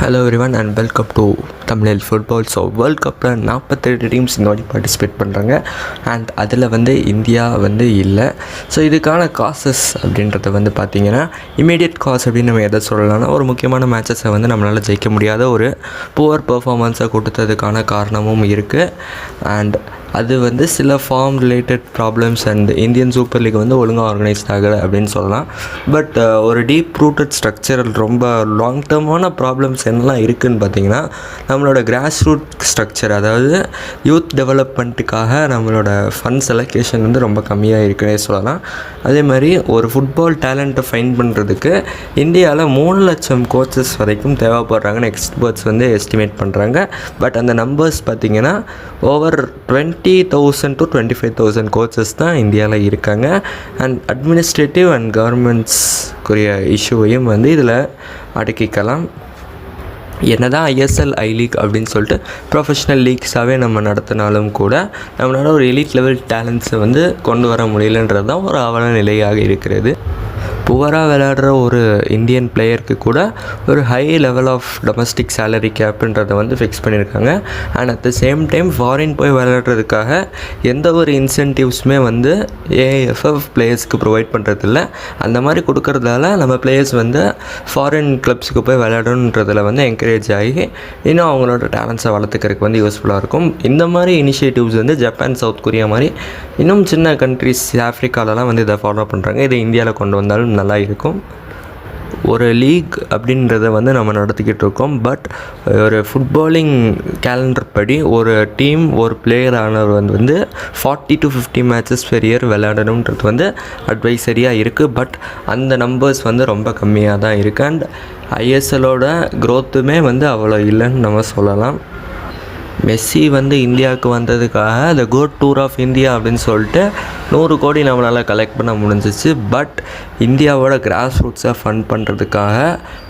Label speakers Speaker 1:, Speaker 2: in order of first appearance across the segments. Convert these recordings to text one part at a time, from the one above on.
Speaker 1: Hello everyone and welcome to Tamil football. So world கப்பில் 48 teams இந்த வாட்டி பார்ட்டிசிபேட் பண்ணுறாங்க அண்ட் அதில் இந்தியா இல்லை. ஸோ இதுக்கான காசஸ் அப்படின்றத பார்த்திங்கன்னா இமீடியட் காஸ் அப்படின்னு நம்ம எதை சொல்லலாம்னா ஒரு முக்கியமான மேட்சஸை நம்மளால் ஜெயிக்க முடியாத ஒரு புவர் பெர்ஃபார்மன்ஸை கொடுத்ததுக்கான காரணமும் இருக்குது. அண்ட் அது சில form related problems and Indian super league ஒழுங்காக ஆர்கனைஸ்ட் ஆகலை அப்படின்னு சொல்லலாம். பட் ஒரு டீப் ரூட்டட் ஸ்ட்ரக்சரல் ரொம்ப லாங் டேர்மான ப்ராப்ளம்ஸ் என்னெல்லாம் இருக்குதுன்னு பார்த்திங்கன்னா நம்மளோட கிராஸ் ரூட் ஸ்ட்ரக்சர், அதாவது யூத் டெவலப்மெண்ட்டுக்காக நம்மளோட ஃபண்ட்ஸ் அலோகேஷன் ரொம்ப கம்மியாக இருக்குன்னே சொல்லலாம். அதே மாதிரி ஒரு ஃபுட்பால் டேலண்ட்டை ஃபைண்ட் பண்ணுறதுக்கு இந்தியாவில் 3 லட்சம் கோச்சஸ் வரைக்கும் தேவைப்படுறாங்கன்னு எக்ஸ்பர்ட்ஸ் எஸ்டிமேட் பண்ணுறாங்க. பட் அந்த நம்பர்ஸ் பார்த்திங்கன்னா ஓவர் 20,000 to 25,000 கோச்சஸ் தான் இந்தியாவில் இருக்காங்க. அண்ட் அட்மினிஸ்ட்ரேட்டிவ் அண்ட் கவர்மெண்ட்ஸ்க்குரிய இஷ்யூவையும் இதில் அடக்கிக்கலாம். என்னதான் ஐஎஸ்எல் ஐ லீக் அப்படின்னு சொல்லிட்டு ப்ரொஃபஷ்னல் லீக்ஸாகவே நம்ம நடத்தினாலும் கூட நம்மளால் ஒரு எலிட் லெவல் டேலண்ட்ஸை கொண்டு வர முடியலன்றது தான் ஒரு அவல நிலையாக இருக்கிறது. புவராக விளையாடுற ஒரு இந்தியன் பிளேயருக்கு கூட ஒரு high level of domestic salary கேப்புன்றதை ஃபிக்ஸ் பண்ணியிருக்காங்க. And at the same time foreign போய் விளையாடுறதுக்காக எந்த ஒரு இன்சென்டிவ்ஸுமே ஏஎஃப்எஃப் பிளேயர்ஸ்க்கு ப்ரொவைட் பண்ணுறதில்ல. அந்த மாதிரி கொடுக்கறதால நம்ம பிளேயர்ஸ் ஃபாரின் கிளப்ஸுக்கு போய் விளையாடணுன்றதில் என்கரேஜ் ஆகி இன்னும் அவங்களோட டேலண்ட்ஸை வளர்த்துக்கிறதுக்கு யூஸ்ஃபுல்லாக இருக்கும். இந்த மாதிரி இனிஷியேட்டிவ்ஸ் ஜப்பான், சவுத் கொரியா மாதிரி இன்னும் சின்ன கண்ட்ரிஸ் ஆஃப்ரிக்காலலாம் இதை ஃபாலோ பண்ணுறாங்க. இதை இந்தியாவில் கொண்டு வந்தாலும் நல்லா இருக்கும். ஒரு லீக் அப்படின்றத நம்ம நடத்திக்கிட்டு இருக்கோம். பட் ஒரு ஃபுட்பாலிங் கேலண்டர் படி ஒரு டீம் ஒரு பிளேயர் ஆனவர் 40 to 50 மேட்சஸ் பெர் இயர் விளையாடணுன்றது அட்வைசரியாக இருக்குது. பட் அந்த நம்பர்ஸ் ரொம்ப கம்மியாக தான் இருக்குது. அண்ட் ஐஎஸ்எல்லோட க்ரோத்துமே அவ்வளோ இல்லைன்னு நம்ம சொல்லலாம். மெஸ்ஸி இந்தியாவுக்கு வந்ததுக்காக த கோட் டூர் ஆஃப் இந்தியா அப்படின்னு சொல்லிட்டு 100 கோடி நம்மளால் கலெக்ட் பண்ண முடிஞ்சிச்சு. பட் இந்தியாவோட கிராஸ் ரூட்ஸை ஃபண்ட் பண்ணுறதுக்காக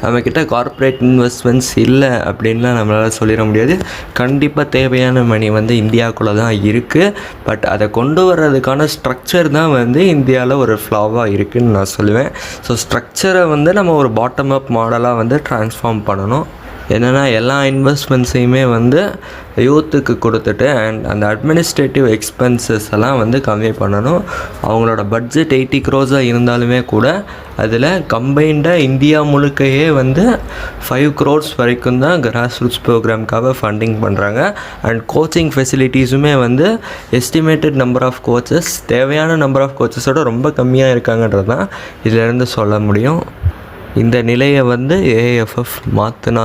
Speaker 1: நம்மக்கிட்ட கார்ப்பரேட் இன்வெஸ்ட்மெண்ட்ஸ் இல்லை அப்படின்லாம் நம்மளால் சொல்லிட முடியாது. கண்டிப்பாக தேவையான மணி இந்தியாவுக்குள்ளே தான் இருக்குது. பட் அதை கொண்டு வர்றதுக்கான ஸ்ட்ரக்சர் தான் இந்தியாவில் ஒரு ஃப்ளாவாக இருக்குதுன்னு நான் சொல்லுவேன். ஸோ ஸ்ட்ரக்சரை நம்ம ஒரு பாட்டம் அப் மாடலாக ட்ரான்ஸ்ஃபார்ம் பண்ணணும். என்னென்னா எல்லா இன்வெஸ்ட்மெண்ட்ஸையுமே யூத்துக்கு கொடுத்துட்டு அண்ட் அந்த அட்மினிஸ்ட்ரேட்டிவ் எக்ஸ்பென்சஸ் எல்லாம் கம்மி பண்ணணும். அவங்களோட பட்ஜெட் 80 crores இருந்தாலுமே கூட அதில் கம்பைண்டாக இந்தியா முழுக்கையே 5 crores வரைக்கும் தான் கிராஸ் ரூட்ஸ் ப்ரோக்ராம்காக ஃபண்டிங் பண்ணுறாங்க. அண்ட் கோச்சிங் ஃபெசிலிட்டிஸுமே எஸ்டிமேட்டட் நம்பர் ஆஃப் கோச்சஸ் தேவையான நம்பர் ஆஃப் கோச்சஸோட ரொம்ப கம்மியாக இருக்காங்கன்றது தான் இதிலேருந்து சொல்ல முடியும். இந்த நிலையை ஏஎஃப்எஃப் மாற்றினா